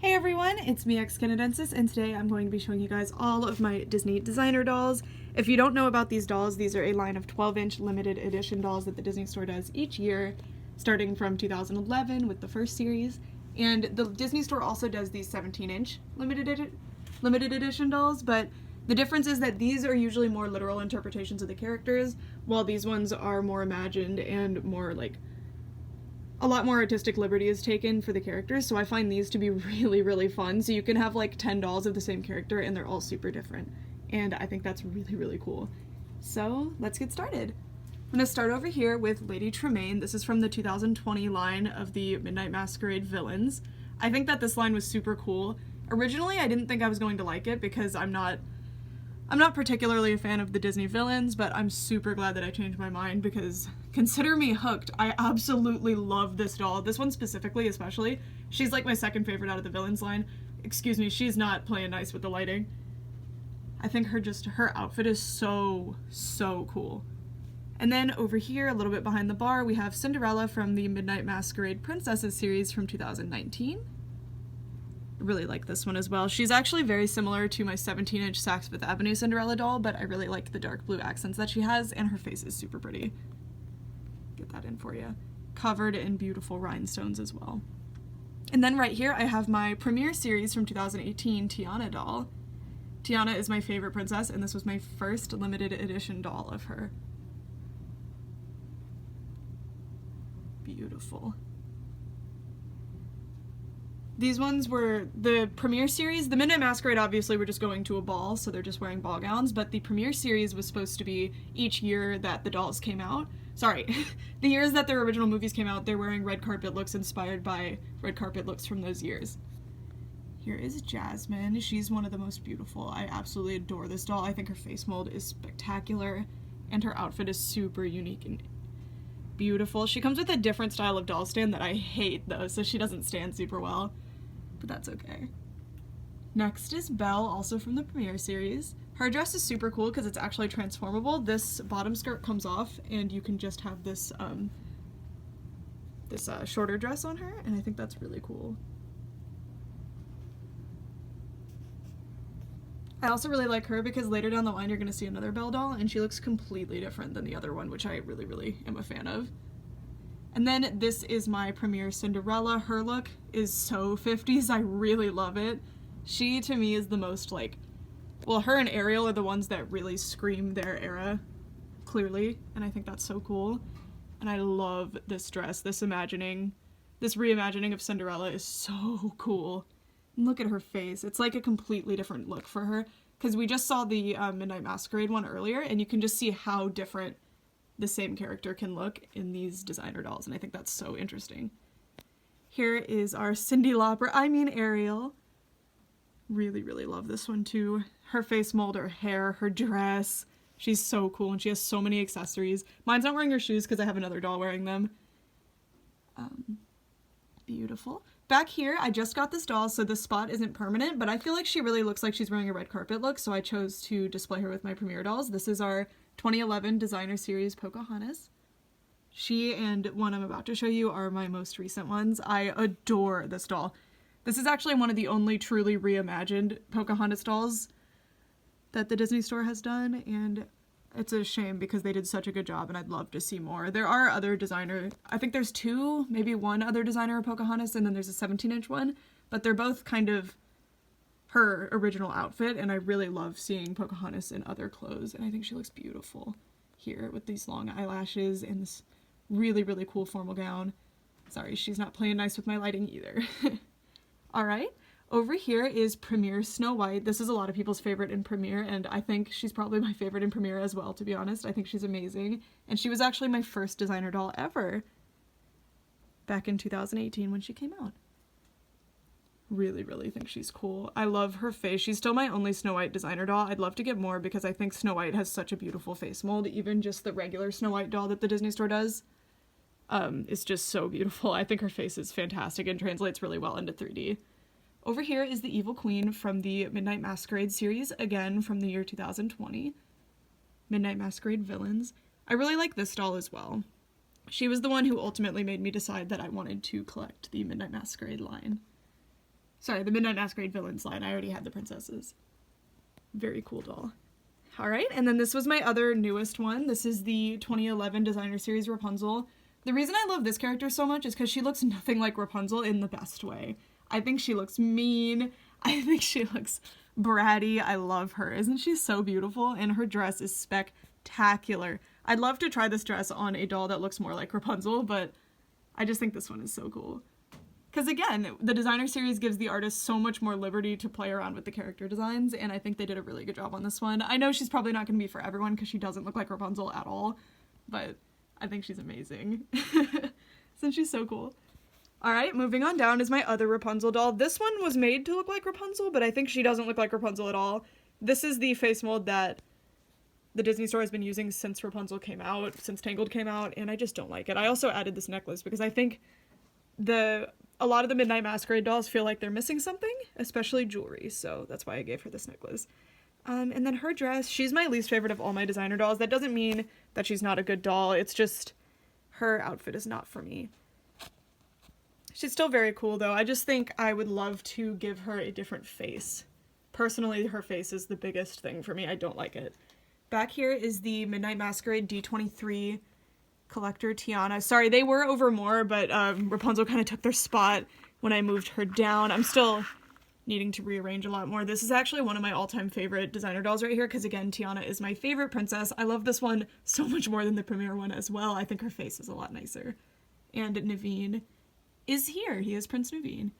Hey everyone, it's me, Canadensis, and today I'm going to be showing you guys all of my Disney designer dolls. If you don't know about these dolls, these are a line of 12-inch limited edition dolls that the Disney Store does each year, starting from 2011 with the first series. And the Disney Store also does these 17-inch limited edition dolls, but the difference is that these are usually more literal interpretations of the characters, while these ones are more imagined and more like a lot more artistic liberty is taken for the characters, so I find these to be really fun. So you can have like 10 dolls of the same character and they're all super different. And I think that's really cool. So let's get started. I'm gonna start over here with Lady Tremaine. This is from the 2020 line of the Midnight Masquerade villains. I think that this line was super cool. Originally, I didn't think I was going to like it because I'm not particularly a fan of the Disney villains, but I'm super glad that I changed my mind because consider me hooked. I absolutely love this doll. This one specifically, especially. She's like my second favorite out of the villains line. Excuse me, she's not playing nice with the lighting. I think her outfit is so cool. And then over here, a little bit behind the bar, we have Cinderella from the Midnight Masquerade Princesses series from 2019. I really like this one as well. She's actually very similar to my 17-inch Saks Fifth Avenue Cinderella doll, but I really like the dark blue accents that she has, and her face is super pretty. Get that in for you. Covered in beautiful rhinestones as well. And then right here I have my premiere series from 2018 Tiana doll. Tiana is my favorite princess, and this was my first limited edition doll of her. Beautiful. These ones were the premiere series. The Midnight Masquerade obviously were just going to a ball, so they're just wearing ball gowns, but the premiere series was supposed to be each year that the dolls came out. Sorry, the years that their original movies came out, they're wearing red carpet looks inspired by red carpet looks from those years. Here is Jasmine. She's one of the most beautiful. I absolutely adore this doll. I think her face mold is spectacular, and her outfit is super unique and beautiful. She comes with a different style of doll stand that I hate though, so she doesn't stand super well. But that's okay. Next is Belle, also from the premiere series. Her dress is super cool because it's actually transformable. This bottom skirt comes off and you can just have this shorter dress on her, and I think that's really cool. I also really like her because later down the line you're going to see another Belle doll, and she looks completely different than the other one, which I really am a fan of. And then this is my premiere Cinderella. Her look is so 50s. I really love it. She, to me, is the most like, well, her and Ariel are the ones that really scream their era, clearly, and I think that's so cool. And I love this dress. This reimagining of Cinderella is so cool. And look at her face. It's like a completely different look for her, because we just saw the Midnight Masquerade one earlier, and you can just see how different the same character can look in these designer dolls, and I think that's so interesting. Here is our Ariel. Really love this one too. Her face mold, her hair, her dress. She's so cool, and she has so many accessories. Mine's not wearing her shoes because I have another doll wearing them. Beautiful. Back here, I just got this doll, so this spot isn't permanent, but I feel like she really looks like she's wearing a red carpet look, so I chose to display her with my premiere dolls. This is our 2011 designer series Pocahontas. She and one I'm about to show you are my most recent ones. I adore this doll. This is actually one of the only truly reimagined Pocahontas dolls that the Disney Store has done, and it's a shame because they did such a good job and I'd love to see more. There are other I think there's two, maybe one other designer of Pocahontas, and then there's a 17-inch one, but they're both kind of her original outfit, and I really love seeing Pocahontas in other clothes, and I think she looks beautiful here with these long eyelashes and this really cool formal gown. Sorry, she's not playing nice with my lighting either. Alright, over here is Premiere Snow White. This is a lot of people's favorite in Premiere, and I think she's probably my favorite in Premiere as well, to be honest. I think she's amazing, and she was actually my first designer doll ever back in 2018 when she came out. Really think she's cool. I love her face. She's still my only Snow White designer doll. I'd love to get more because I think Snow White has such a beautiful face mold. Even just the regular Snow White doll that the Disney Store does is just so beautiful. I think her face is fantastic and translates really well into 3D. Over here is the Evil Queen from the Midnight Masquerade series, again from the year 2020. Midnight Masquerade Villains. I really like this doll as well. She was the one who ultimately made me decide that I wanted to collect the Midnight Masquerade line. Sorry, the Midnight Masquerade villains line. I already had the princesses. Very cool doll. Alright, and then this was my other newest one. This is the 2011 designer series Rapunzel. The reason I love this character so much is because she looks nothing like Rapunzel in the best way. I think she looks mean. I think she looks bratty. I love her. Isn't she so beautiful? And her dress is spectacular. I'd love to try this dress on a doll that looks more like Rapunzel, but I just think this one is so cool. Because again, the designer series gives the artist so much more liberty to play around with the character designs, and I think they did a really good job on this one. I know she's probably not going to be for everyone because she doesn't look like Rapunzel at all, but I think she's amazing. Since she's so cool. Alright, moving on down is my other Rapunzel doll. This one was made to look like Rapunzel, but I think she doesn't look like Rapunzel at all. This is the face mold that the Disney store has been using since Rapunzel came out, since Tangled came out, and I just don't like it. I also added this necklace because I think a lot of the Midnight Masquerade dolls feel like they're missing something, especially jewelry, so that's why I gave her this necklace. And then her dress, she's my least favorite of all my designer dolls. That doesn't mean that she's not a good doll, it's just her outfit is not for me. She's still very cool though. I just think I would love to give her a different face. Personally, her face is the biggest thing for me. I don't like it. Back here is the Midnight Masquerade D23 collector Tiana. Sorry, they were over more, but Rapunzel kind of took their spot when I moved her down. I'm still needing to rearrange a lot more. This is actually one of my all-time favorite designer dolls right here, because again, Tiana is my favorite princess. I love this one so much more than the premiere one as well. I think her face is a lot nicer. And Naveen is here. He is Prince Naveen.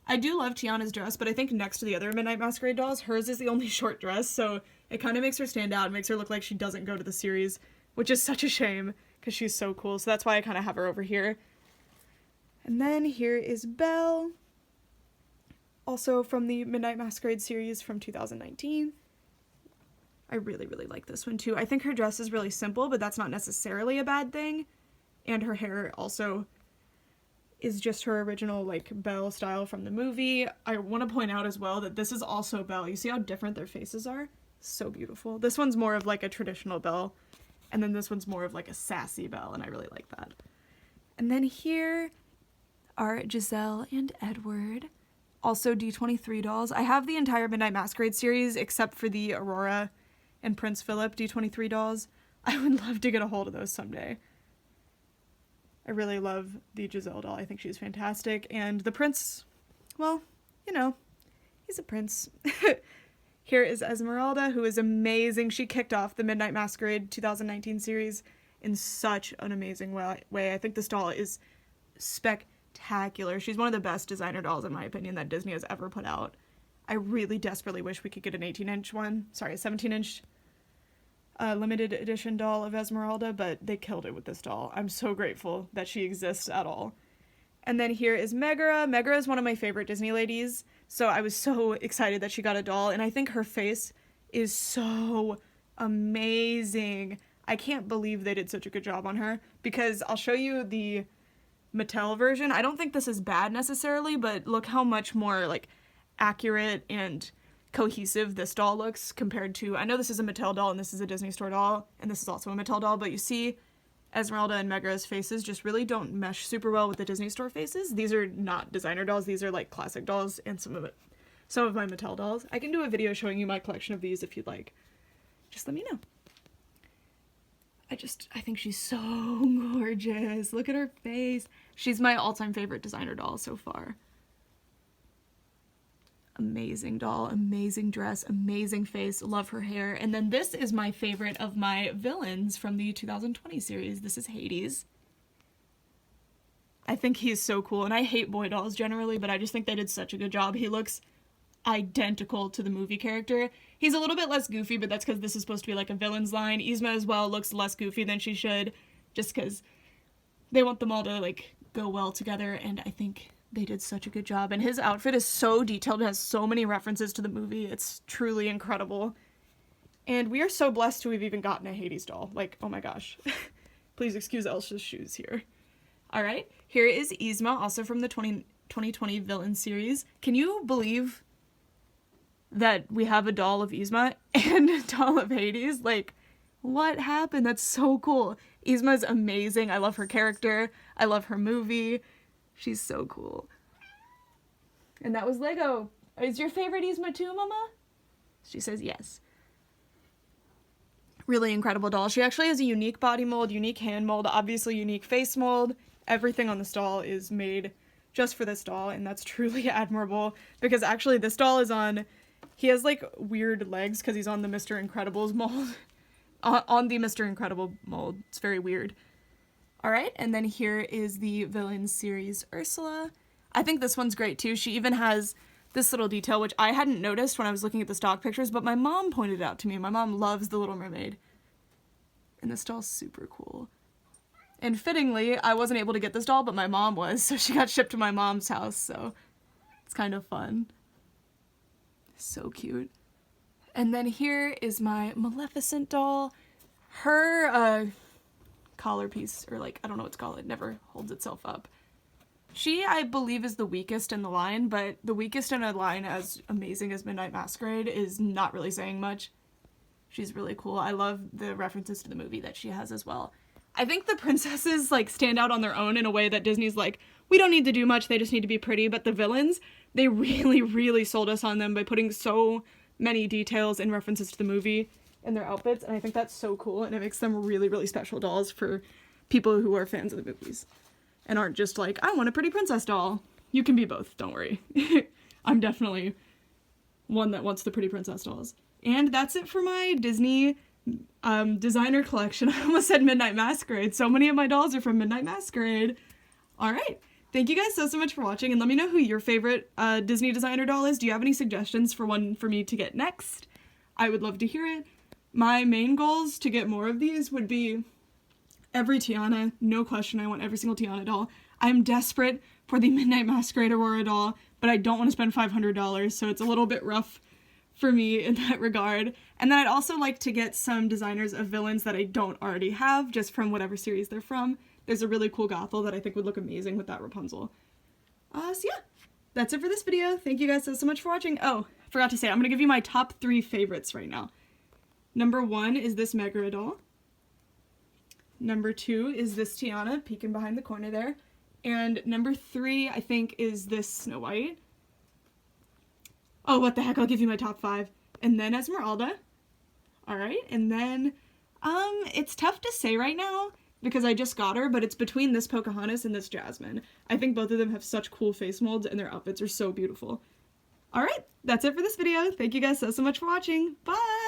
I do love Tiana's dress, but I think next to the other Midnight Masquerade dolls, hers is the only short dress, so it kind of makes her stand out. It makes her look like she doesn't go to the series, which is such a shame, because she's so cool, so that's why I kind of have her over here. And then here is Belle, also from the Midnight Masquerade series from 2019. I really, really like this one too. I think her dress is really simple, but that's not necessarily a bad thing. And her hair also is just her original, like, Belle style from the movie. I want to point out as well that this is also Belle. You see how different their faces are? So beautiful. This one's more of like a traditional Belle, and then this one's more of like a sassy Belle, and I really like that. And then here are Giselle and Edward, also D23 dolls. I have the entire Midnight Masquerade series except for the Aurora and Prince Philip D23 dolls. I would love to get a hold of those someday. I really love the Giselle doll. I think she's fantastic. And the prince, well, you know, he's a prince. Here is Esmeralda, who is amazing. She kicked off the Midnight Masquerade 2019 series in such an amazing way. I think this doll is spectacular. She's one of the best designer dolls, in my opinion, that Disney has ever put out. I really desperately wish we could get an 18-inch one. Sorry, a 17-inch limited edition doll of Esmeralda, but they killed it with this doll. I'm so grateful that she exists at all. And then here is Megara. Megara is one of my favorite Disney ladies, so I was so excited that she got a doll, and I think her face is so amazing. I can't believe they did such a good job on her, because I'll show you the Mattel version. I don't think this is bad necessarily, but look how much more, like, accurate and cohesive this doll looks compared to, I know this is a Mattel doll and this is a Disney Store doll, and this is also a Mattel doll, but you see Esmeralda and Megara's faces just really don't mesh super well with the Disney Store faces. These are not designer dolls, these are like classic dolls, and some of my Mattel dolls. I can do a video showing you my collection of these if you'd like. Just let me know. I think she's so gorgeous. Look at her face. She's my all-time favorite designer doll so far. Amazing doll, amazing dress, amazing face, love her hair. And then this is my favorite of my villains from the 2020 series. This is Hades. I think he's so cool, and I hate boy dolls generally, but I just think they did such a good job. He looks identical to the movie character. He's a little bit less goofy, but that's because this is supposed to be like a villain's line. Isma as well looks less goofy than she should, just because they want them all to, like, go well together, and I think they did such a good job. And his outfit is so detailed, it has so many references to the movie. It's truly incredible. And we are so blessed to have even gotten a Hades doll. Like, oh my gosh. Please excuse Elsa's shoes here. Alright, here is Isma, also from the 2020 villain series. Can you believe that we have a doll of Isma and a doll of Hades? Like, what happened? That's so cool. Isma's amazing. I love her character. I love her movie. She's so cool. And that was Lego. Is your favorite Isma too, Mama? She says yes. Really incredible doll. She actually has a unique body mold, unique hand mold, obviously unique face mold. Everything on this doll is made just for this doll, and that's truly admirable, because actually this doll is on, he has like weird legs because he's on the Mr. Incredibles mold. On the Mr. Incredible mold. It's very weird. Alright, and then here is the Villains series Ursula. I think this one's great too. She even has this little detail, which I hadn't noticed when I was looking at the stock pictures, but my mom pointed it out to me. My mom loves The Little Mermaid. And this doll's super cool. And fittingly, I wasn't able to get this doll, but my mom was, so she got shipped to my mom's house, so it's kind of fun. So cute. And then here is my Maleficent doll. Her collar piece, or like, I don't know what to call it, never holds itself up. She, I believe, is the weakest in the line, but the weakest in a line as amazing as Midnight Masquerade is not really saying much. She's really cool. I love the references to the movie that she has as well. I think the princesses, like, stand out on their own in a way that Disney's like, we don't need to do much, they just need to be pretty, but the villains, they really, really sold us on them by putting so many details and references to the movie in their outfits, and I think that's so cool, and it makes them really, really special dolls for people who are fans of the movies, and aren't just like, I want a pretty princess doll. You can be both, don't worry. I'm definitely one that wants the pretty princess dolls. And that's it for my Disney designer collection. I almost said Midnight Masquerade. So many of my dolls are from Midnight Masquerade. Alright, thank you guys so much for watching, and let me know who your favorite Disney designer doll is. Do you have any suggestions for one for me to get next? I would love to hear it. My main goals to get more of these would be every Tiana, no question, I want every single Tiana doll. I'm desperate for the Midnight Masquerade Aurora doll, but I don't want to spend $500, so it's a little bit rough for me in that regard. And then I'd also like to get some designers of villains that I don't already have, just from whatever series they're from. There's a really cool Gothel that I think would look amazing with that Rapunzel. So yeah, that's it for this video. Thank you guys so much for watching. Oh, I forgot to say, I'm gonna give you my top 3 favorites right now. Number 1 is this Megara doll. Number 2 is this Tiana, peeking behind the corner there. And number 3, I think, is this Snow White. Oh, what the heck, I'll give you my top 5. And then Esmeralda. Alright, and then, it's tough to say right now, because I just got her, but it's between this Pocahontas and this Jasmine. I think both of them have such cool face molds, and their outfits are so beautiful. Alright, that's it for this video. Thank you guys so much for watching. Bye!